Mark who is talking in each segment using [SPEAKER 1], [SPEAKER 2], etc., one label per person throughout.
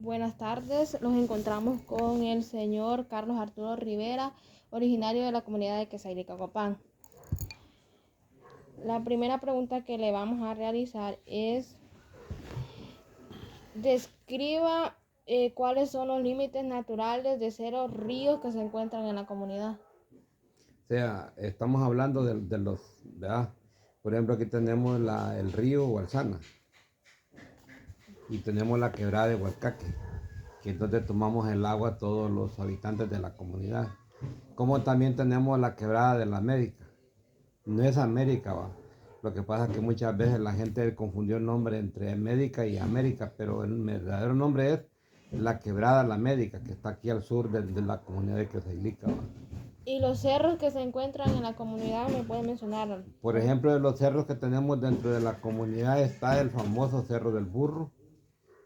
[SPEAKER 1] Buenas tardes, nos encontramos con el señor Carlos Arturo Rivera, originario de la comunidad de Quesailica, Copán. La primera pregunta que le vamos a realizar es, describa cuáles son los límites naturales de 0 ríos que se encuentran en la comunidad.
[SPEAKER 2] O sea, estamos hablando de los, ¿verdad? Por ejemplo, aquí tenemos el río Gualsana y tenemos la quebrada de Hualcaque, que es donde tomamos el agua todos los habitantes de la comunidad. Como también tenemos la quebrada de la América. No es América, va. Lo que pasa es que muchas veces la gente confundió el nombre entre América y América, pero el verdadero nombre es la quebrada de la América, que está aquí al sur de la comunidad de Quesailica, va.
[SPEAKER 1] Y los cerros que se encuentran en la comunidad, ¿me puede mencionar?
[SPEAKER 2] Por ejemplo, de los cerros que tenemos dentro de la comunidad está el famoso Cerro del Burro,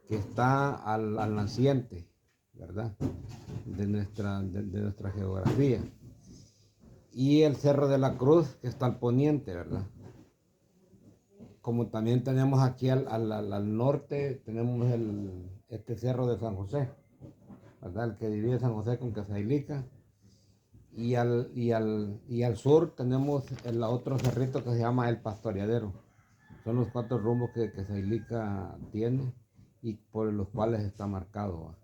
[SPEAKER 2] que está al naciente, ¿verdad? De nuestra geografía. Y el Cerro de la Cruz, que está al poniente, ¿verdad? Como también tenemos aquí al norte, tenemos este Cerro de San José, ¿verdad? El que divide San José con Quesailica. Y al sur tenemos el otro cerrito que se llama El Pastoreadero. Son los 4 rumbos que Quesailica tiene y por los cuales está marcado, ¿va?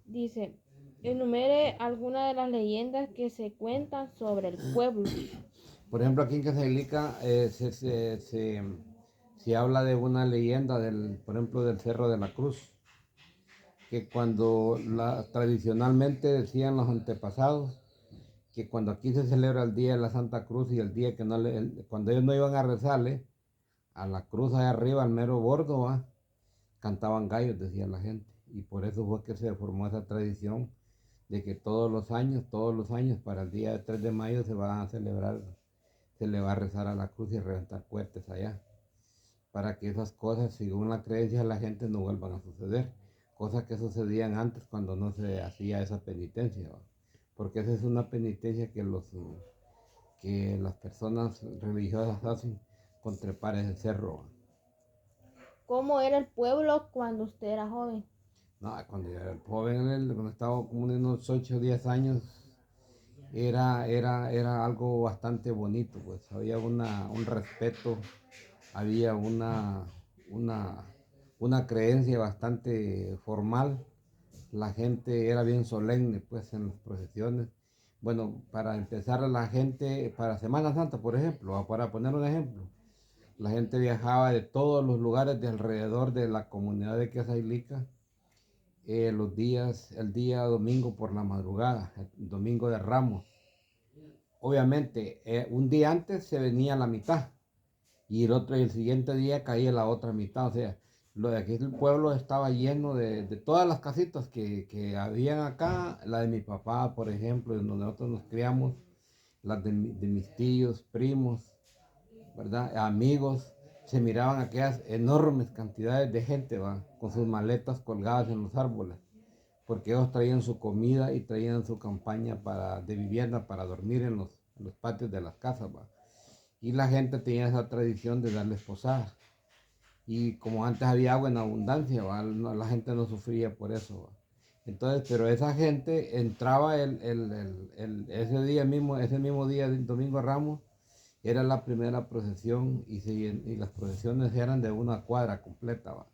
[SPEAKER 1] Dice, enumere algunas de las leyendas que se cuentan sobre el pueblo.
[SPEAKER 2] Por ejemplo, aquí en Quesailica se habla de una leyenda, por ejemplo, del Cerro de la Cruz, que tradicionalmente decían los antepasados, que cuando aquí se celebra el Día de la Santa Cruz y el día que no cuando ellos no iban a rezarle, a la cruz allá arriba, al mero bordo, ¿va? Cantaban gallos, decía la gente. Y por eso fue que se formó esa tradición de que todos los años, para el día 3 de mayo se va a celebrar, se le va a rezar a la cruz y reventar cohetes allá, para que esas cosas, según la creencia de la gente, no vuelvan a suceder. Cosas que sucedían antes cuando no se hacía esa penitencia, ¿va? Porque esa es una penitencia que las personas religiosas hacen con trepar ese cerro, ¿va?
[SPEAKER 1] ¿Cómo era el pueblo cuando usted era joven?
[SPEAKER 2] No, cuando yo era joven, cuando estaba como unos 8 o 10 años, era algo bastante bonito, pues había un respeto, había una, una creencia bastante formal, la gente era bien solemne, pues en las procesiones. Bueno, para empezar, la gente, para Semana Santa, por ejemplo, para poner un ejemplo, la gente viajaba de todos los lugares de alrededor de la comunidad de Quesailica el día domingo por la madrugada, el domingo de Ramos. Obviamente, un día antes se venía la mitad y el siguiente día caía la otra mitad. O sea, lo de aquí el pueblo estaba lleno de todas las casitas que habían acá, la de mi papá, por ejemplo, donde nosotros nos criamos, las de mis tíos, primos, ¿verdad? Amigos, se miraban aquellas enormes cantidades de gente, ¿va? Con sus maletas colgadas en los árboles, porque ellos traían su comida y traían su campaña de vivienda para dormir en los patios de las casas, ¿va? Y la gente tenía esa tradición de darles posadas. Y como antes había agua en abundancia, ¿va? La gente no sufría por eso, ¿va? Entonces, pero esa gente entraba ese mismo día del Domingo de Ramos, era la primera procesión y las procesiones eran de una cuadra completa, ¿va?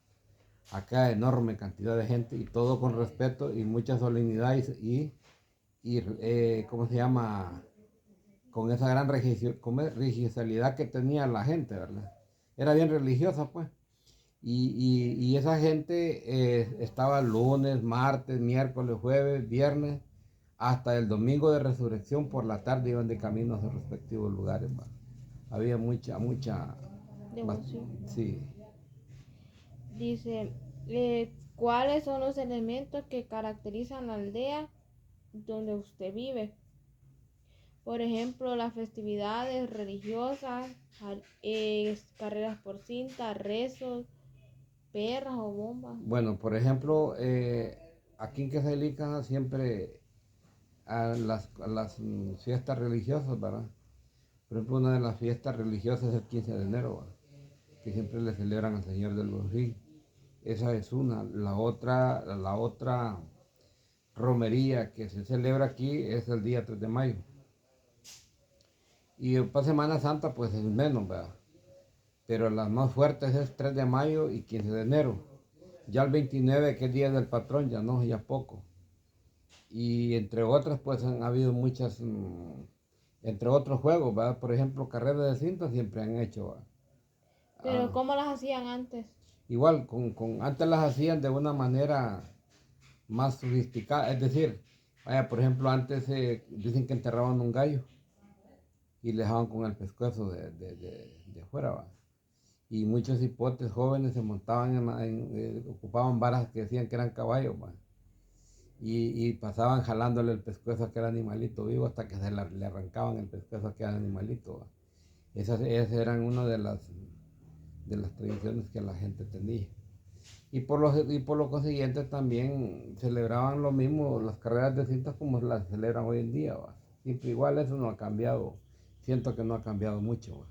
[SPEAKER 2] Acá enorme cantidad de gente y todo con respeto y mucha solemnidad ¿cómo se llama? Con esa gran religiosidad que tenía la gente, ¿verdad? Era bien religiosa, pues. Y esa gente estaba lunes, martes, miércoles, jueves, viernes, hasta el domingo de resurrección por la tarde iban de camino a sus respectivos lugares, ¿va? Había mucha,
[SPEAKER 1] Devoción.
[SPEAKER 2] sí.
[SPEAKER 1] Dice, ¿cuáles son los elementos que caracterizan la aldea donde usted vive? Por ejemplo, las festividades religiosas, carreras por cinta, rezos, perras o bombas.
[SPEAKER 2] Bueno, por ejemplo, aquí en Quesalica siempre a las fiestas religiosas, ¿verdad? Por ejemplo, una de las fiestas religiosas es el 15 de enero, ¿verdad? Que siempre le celebran al Señor del Bonfil. Esa es una. La otra romería que se celebra aquí es el día 3 de mayo. Y para Semana Santa pues es menos, ¿verdad? Pero las más fuertes es 3 de mayo y 15 de enero. Ya el 29, que es Día del Patrón, ya no, ya poco. Y entre otras pues han habido muchas, entre otros juegos, ¿verdad? Por ejemplo, carreras de cinta siempre han hecho, ¿verdad?
[SPEAKER 1] Pero
[SPEAKER 2] Ah,
[SPEAKER 1] ¿cómo las hacían antes?
[SPEAKER 2] igual, antes las hacían de una manera más sofisticada, es decir, vaya, por ejemplo, antes dicen que enterraban un gallo y le dejaban con el pescuezo de afuera, ¿va? Y muchos hipotes jóvenes se montaban ocupaban varas que decían que eran caballos, ¿va? Y pasaban jalándole el pescuezo a aquel animalito vivo hasta que le arrancaban el pescuezo a aquel animalito, ¿va? Esas eran una de las tradiciones que la gente tenía. Y por lo consiguiente también celebraban lo mismo las carreras de cintas como las celebran hoy en día, ¿va? Siempre igual, eso no ha cambiado. Siento que no ha cambiado mucho, ¿va?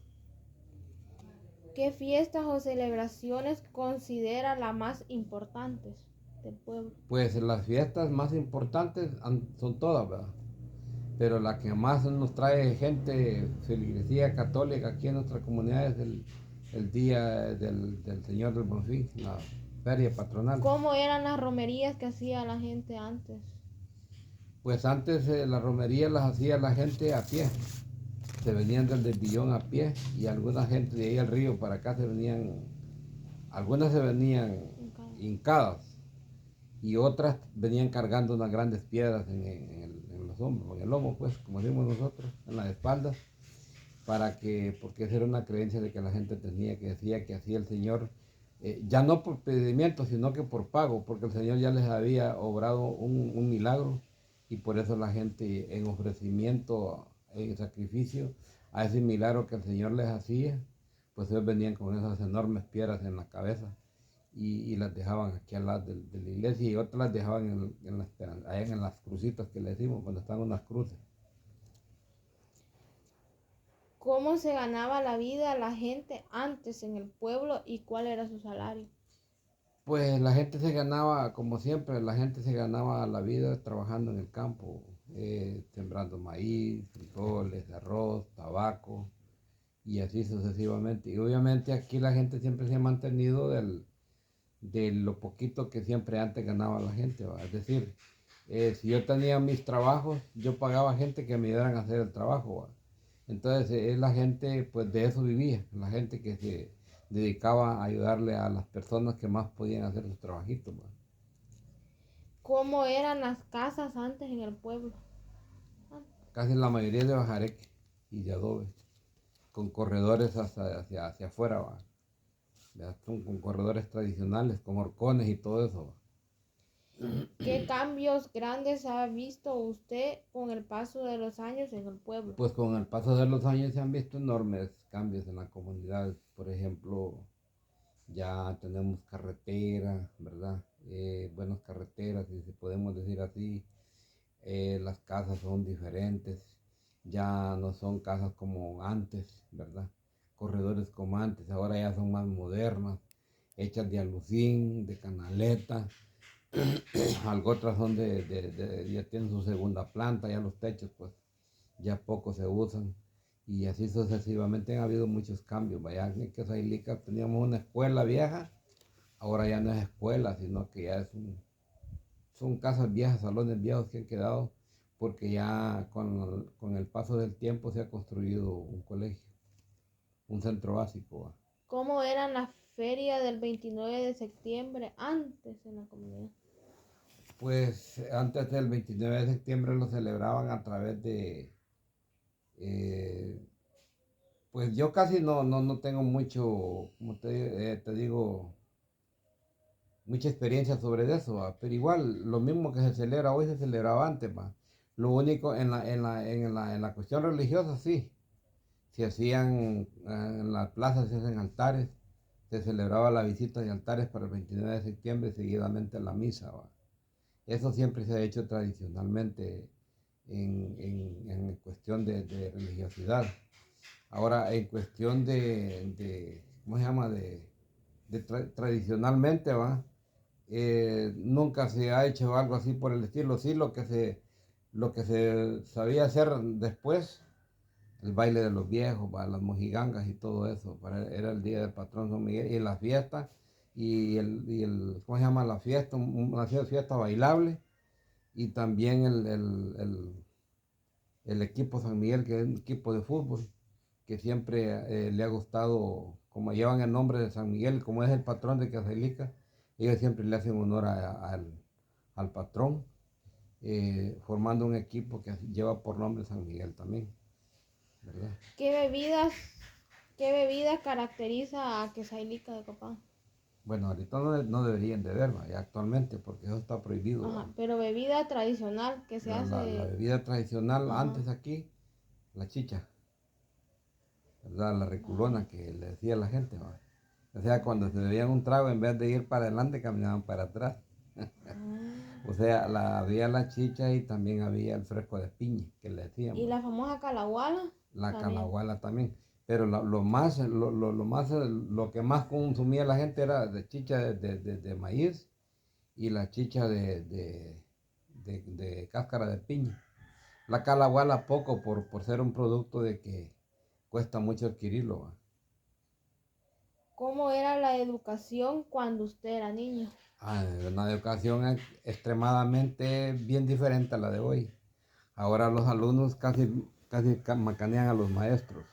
[SPEAKER 1] ¿Qué fiestas o celebraciones considera las más importantes del pueblo?
[SPEAKER 2] Pues las fiestas más importantes son todas, ¿verdad? Pero la que más nos trae gente, feligresía católica aquí en nuestra comunidad es el día del Señor del Bonfín, la feria patronal.
[SPEAKER 1] ¿Cómo eran las romerías que hacía la gente antes?
[SPEAKER 2] Pues antes las romerías las hacía la gente a pie. Se venían del Desvillón a pie y alguna gente de ahí al río para acá algunas se venían hincadas y otras venían cargando unas grandes piedras en los hombros, en el lomo, pues, como decimos nosotros, en las espaldas, porque esa era una creencia de que la gente tenía, que decía que hacía el Señor, ya no por pedimiento, sino que por pago, porque el Señor ya les había obrado un milagro y por eso la gente en ofrecimiento, en sacrificio a ese milagro que el Señor les hacía, pues ellos venían con esas enormes piedras en la cabeza y las dejaban aquí al lado de la iglesia y otras las dejaban allá en las crucitas que le decimos, cuando están unas cruces.
[SPEAKER 1] ¿Cómo se ganaba la vida la gente antes en el pueblo y cuál era su salario?
[SPEAKER 2] Pues la gente se ganaba, como siempre, la gente se ganaba la vida trabajando en el campo, sembrando maíz, frijoles, arroz, tabaco y así sucesivamente. Y obviamente aquí la gente siempre se ha mantenido de lo poquito que siempre antes ganaba la gente, ¿va? Es decir, si yo tenía mis trabajos, yo pagaba gente que me ayudaran a hacer el trabajo, ¿va? Entonces, la gente, pues de eso vivía, la gente que se dedicaba a ayudarle a las personas que más podían hacer sus trabajitos, ¿va?
[SPEAKER 1] ¿Cómo eran las casas antes en el pueblo?
[SPEAKER 2] Casi la mayoría de bajareque y de adobe, con corredores hacia afuera, ¿va? Ya son con corredores tradicionales, con horcones y todo eso, ¿va?
[SPEAKER 1] ¿Qué cambios grandes ha visto usted con el paso de los años en el pueblo?
[SPEAKER 2] Pues con el paso de los años se han visto enormes cambios en la comunidad. Por ejemplo, ya tenemos carretera, ¿verdad? Buenas carreteras, si se podemos decir así. Las casas son diferentes, ya no son casas como antes, ¿verdad? Corredores como antes, ahora ya son más modernas, hechas de alucín, de canaleta. Algo otras son ya tienen su segunda planta, ya los techos pues ya poco se usan y así sucesivamente han habido muchos cambios. Vaya, en Quesailica teníamos una escuela vieja, ahora ya no es escuela, sino que ya son casas viejas, salones viejos que han quedado porque ya con el paso del tiempo se ha construido un colegio, un centro básico, ¿va?
[SPEAKER 1] ¿Cómo eran las ferias del 29 de septiembre antes en la comunidad?
[SPEAKER 2] Pues antes del 29 de septiembre lo celebraban a través eh, pues yo casi no tengo mucho, como te digo, mucha experiencia sobre eso, ¿va? Pero igual, lo mismo que se celebra hoy se celebraba antes, ¿va? Lo único en la cuestión religiosa, sí, se hacían en las plazas, se hacen altares, se celebraba la visita de altares para el 29 de septiembre y seguidamente la misa, ¿va? Eso siempre se ha hecho tradicionalmente en cuestión de religiosidad. Ahora, en cuestión ¿cómo se llama? tradicionalmente, ¿va? Nunca se ha hecho algo así por el estilo. Sí, lo que se sabía hacer después, el baile de los viejos, ¿va? Las mojigangas y todo eso. Era el día del patrón San Miguel y las fiestas ¿cómo se llama? La fiesta, una fiesta bailable y también el equipo San Miguel, que es un equipo de fútbol, que siempre le ha gustado, como llevan el nombre de San Miguel, como es el patrón de Caselica, ellos siempre le hacen honor al patrón, formando un equipo que lleva por nombre San Miguel también, ¿verdad?
[SPEAKER 1] ¿Qué bebida caracteriza a Quesailica de Copán?
[SPEAKER 2] Bueno, ahorita no deberían de ver, ¿va? Ya actualmente, porque eso está prohibido, ¿va?
[SPEAKER 1] Ajá, pero bebida tradicional que se
[SPEAKER 2] La
[SPEAKER 1] hace.
[SPEAKER 2] bebida tradicional
[SPEAKER 1] Ajá,
[SPEAKER 2] antes aquí, la chicha, ¿verdad? La
[SPEAKER 1] vaya.
[SPEAKER 2] reculona que le decía a la gente, ¿va? O sea, cuando se bebían un trago, en vez de ir para adelante, caminaban para atrás.
[SPEAKER 1] Ah.
[SPEAKER 2] O sea, había la chicha y también había el fresco de piña, que le
[SPEAKER 1] Y
[SPEAKER 2] decíamos.
[SPEAKER 1] la famosa calahuala
[SPEAKER 2] La
[SPEAKER 1] también.
[SPEAKER 2] calahuala también. Pero lo que más consumía la gente era de chicha de maíz y la chicha de cáscara de piña. La calahuala poco por ser un producto de que cuesta mucho adquirirlo, ¿va?
[SPEAKER 1] ¿Cómo era la educación cuando usted era niño?
[SPEAKER 2] Una educación extremadamente bien diferente a la de hoy. Ahora los alumnos casi macanean a los maestros.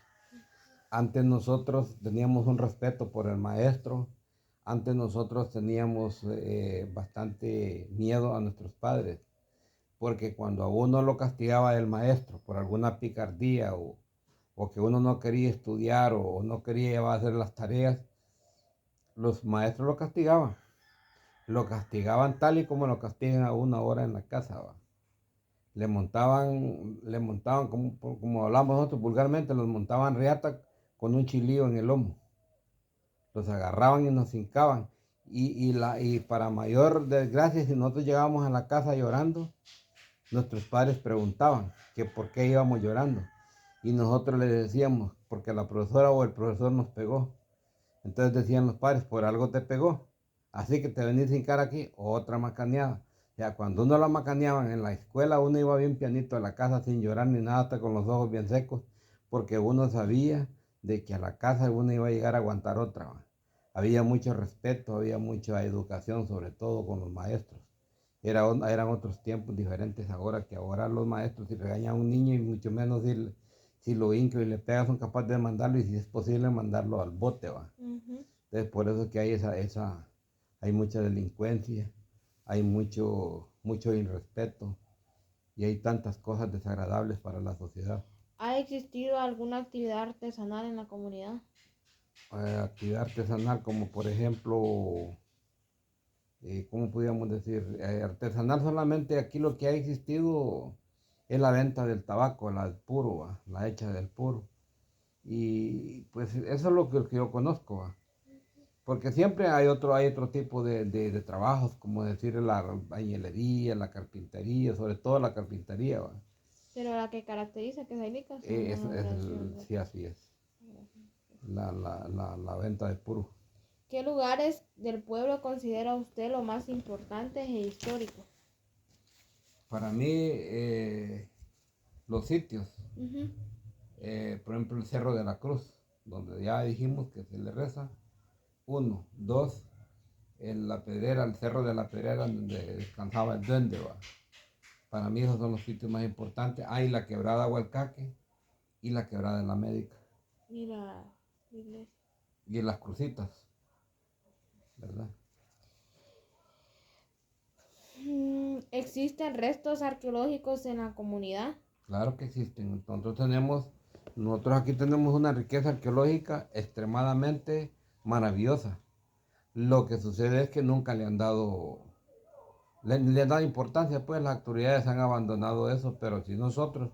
[SPEAKER 2] Antes nosotros teníamos un respeto por el maestro. Antes nosotros teníamos bastante miedo a nuestros padres. Porque cuando a uno lo castigaba el maestro por alguna picardía o que uno no quería estudiar o no quería llevar a hacer las tareas, los maestros lo castigaban. Lo castigaban tal y como lo castigan a uno ahora en la casa, ¿va? Le montaban como hablamos nosotros vulgarmente, los montaban riata con un chilío en el lomo. Los agarraban y nos hincaban. Y para mayor desgracia, si nosotros llegábamos a la casa llorando, nuestros padres preguntaban que por qué íbamos llorando. Y nosotros les decíamos, porque la profesora o el profesor nos pegó. Entonces decían los padres, por algo te pegó. Así que te venís sin cara aquí, otra macaneada. Ya cuando uno la macaneaban en la escuela, uno iba bien pianito a la casa sin llorar ni nada, hasta con los ojos bien secos, porque uno sabía de que a la casa uno iba a llegar a aguantar otra, ¿va? Había mucho respeto, había mucha educación, sobre todo con los maestros. Eran otros tiempos diferentes ahora, que ahora los maestros si regañan a un niño y mucho menos si lo hinco y le pegas son capaces de mandarlo y si es posible mandarlo al bote, ¿va?
[SPEAKER 1] Ujú.
[SPEAKER 2] Entonces por eso es que hay mucha delincuencia, hay mucho irrespeto y hay tantas cosas desagradables para la sociedad.
[SPEAKER 1] ¿Ha existido alguna actividad artesanal en la comunidad?
[SPEAKER 2] Actividad artesanal como por ejemplo, ¿cómo podríamos decir? Artesanal solamente aquí lo que ha existido es la venta del tabaco, la del puro, ¿va? La hecha del puro. Y pues eso es lo que yo conozco, ¿va? Porque siempre hay otro tipo de trabajos, como decir la albañilería, la carpintería, sobre todo la carpintería, ¿va?
[SPEAKER 1] Pero la que caracteriza que Quesailica son las elaboraciones.
[SPEAKER 2] Sí, así es, la venta de puro.
[SPEAKER 1] ¿Qué lugares del pueblo considera usted los más importantes e históricos?
[SPEAKER 2] Para mí, los sitios,
[SPEAKER 1] Ujú.
[SPEAKER 2] por ejemplo, el Cerro de la Cruz, donde ya dijimos que se le reza, uno, dos, la pedrera, el Cerro de la Pedrera, donde descansaba el duende, ¿va? Para mí esos son los sitios más importantes. Hay la quebrada Hualcaque y la quebrada de la Médica.
[SPEAKER 1] Y la iglesia.
[SPEAKER 2] Y las crucitas, ¿verdad?
[SPEAKER 1] ¿Existen restos arqueológicos en la comunidad?
[SPEAKER 2] Claro que existen. Nosotros aquí tenemos una riqueza arqueológica extremadamente maravillosa. Lo que sucede es que nunca le han dado importancia, pues las autoridades han abandonado eso, pero si nosotros,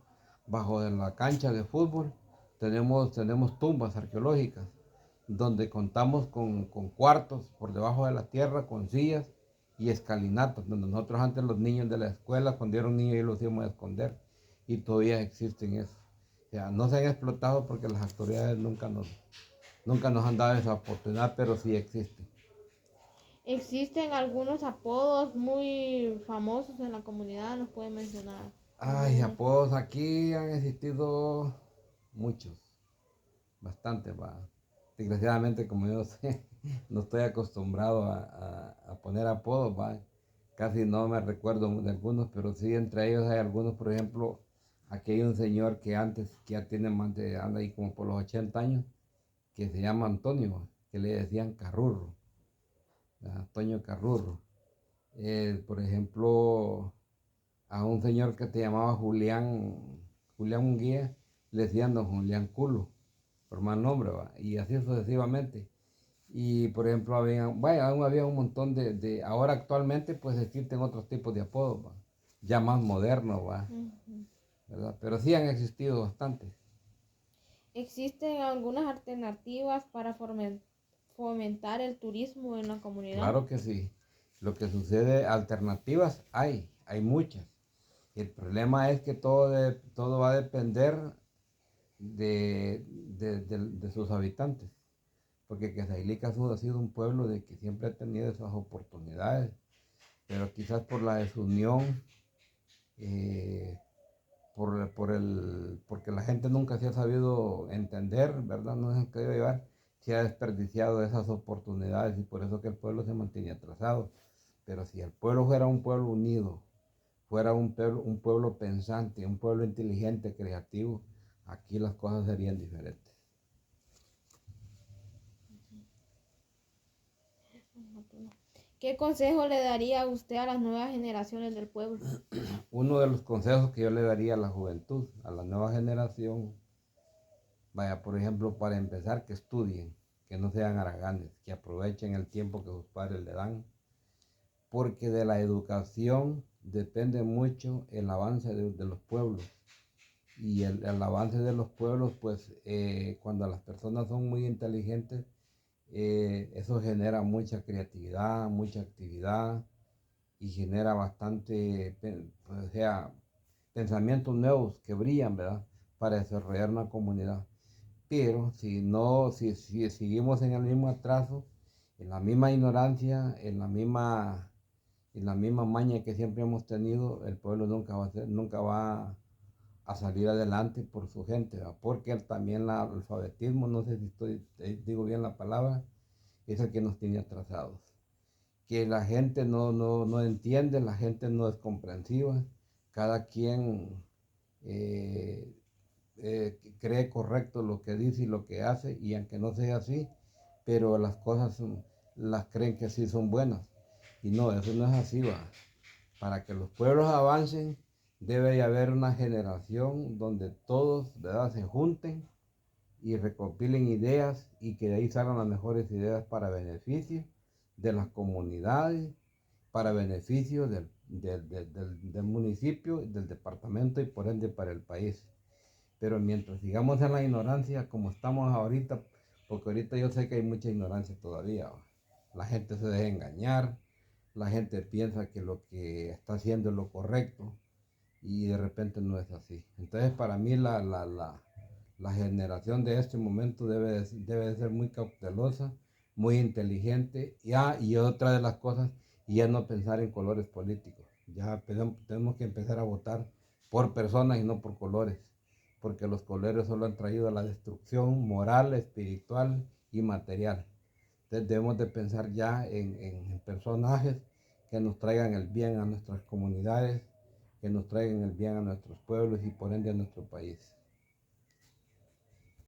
[SPEAKER 2] bajo de la cancha de fútbol, tenemos tumbas arqueológicas, donde contamos con cuartos por debajo de la tierra, con sillas y escalinatas, donde nosotros antes los niños de la escuela, cuando eran niños, los íbamos a esconder, y todavía existen eso. O sea, no se han explotado porque las autoridades nunca nos han dado esa oportunidad, pero sí existen.
[SPEAKER 1] Existen algunos apodos muy famosos en la comunidad, ¿nos pueden mencionar
[SPEAKER 2] Ay,
[SPEAKER 1] algunos?
[SPEAKER 2] apodos aquí han existido muchos, bastantes, va. Desgraciadamente, como yo sé, no estoy acostumbrado a poner apodos, va. Casi no me recuerdo de algunos, pero sí entre ellos hay algunos, por ejemplo, aquí hay un señor que antes, que ya tiene más de, anda ahí como por los 80 años, que se llama Antonio, que le decían Carrurro, Antonio Carrurro. Por ejemplo, a un señor que se llamaba Julián Munguía, le decían don Julián Culo, por mal nombre, ¿va? Y así sucesivamente. Y por ejemplo, aún había un montón ahora actualmente pues existen otros tipos de apodos, ¿va? Ya más modernos, ¿va?
[SPEAKER 1] Ujú.
[SPEAKER 2] ¿Verdad? Pero sí han existido bastantes.
[SPEAKER 1] ¿Existen algunas alternativas para fomentar el turismo en la comunidad?
[SPEAKER 2] Claro que sí. Lo que sucede, alternativas hay muchas. El problema es que todo va a depender de sus habitantes, porque Quesailica ha sido un pueblo de que siempre ha tenido esas oportunidades, pero quizás por la desunión, eh, porque la gente nunca se ha sabido entender, ¿verdad? No se han querido llevar, se ha desperdiciado esas oportunidades y por eso que el pueblo se mantiene atrasado. Pero si el pueblo fuera un pueblo unido, fuera un pueblo pensante, un pueblo inteligente, creativo, aquí las cosas serían diferentes.
[SPEAKER 1] ¿Qué consejo le daría usted a las nuevas generaciones del pueblo?
[SPEAKER 2] Uno de los consejos que yo le daría a la juventud, a la nueva generación, vaya, por ejemplo, para empezar, que estudien, que no sean haraganes, que aprovechen el tiempo que sus padres le dan, porque de la educación depende mucho el avance de los pueblos. Y el avance de los pueblos, pues cuando las personas son muy inteligentes, eso genera mucha creatividad, mucha actividad y genera bastante, o sea, pensamientos nuevos que brillan, ¿verdad? Para desarrollar una comunidad. Pero si no, si seguimos en el mismo atraso, en la misma ignorancia, en la misma maña que siempre hemos tenido, el pueblo nunca va a salir adelante por su gente, ¿verdad? Porque también el alfabetismo, no sé si digo bien la palabra, es el que nos tiene atrasados. Que la gente no entiende, la gente no es comprensiva, cada quien eh, cree correcto lo que dice y lo que hace, y aunque no sea así, pero las cosas las creen que sí son buenas. Y no, eso no es así, va. Para que los pueblos avancen, debe haber una generación donde todos, ¿verdad?, se junten y recopilen ideas y que de ahí salgan las mejores ideas para beneficio de las comunidades, para beneficio del municipio, del departamento y por ende para el país. Pero mientras sigamos en la ignorancia como estamos ahorita, porque ahorita yo sé que hay mucha ignorancia todavía, ¿va? La gente se deja engañar, la gente piensa que lo que está haciendo es lo correcto y de repente no es así. Entonces para mí la generación de este momento debe de ser muy cautelosa, muy inteligente, y otra de las cosas, y es no pensar en colores políticos. Ya tenemos que empezar a votar por personas y no por colores, porque los colores solo han traído la destrucción moral, espiritual y material. Entonces debemos de pensar ya en personajes que nos traigan el bien a nuestras comunidades, que nos traigan el bien a nuestros pueblos y por ende a nuestro país.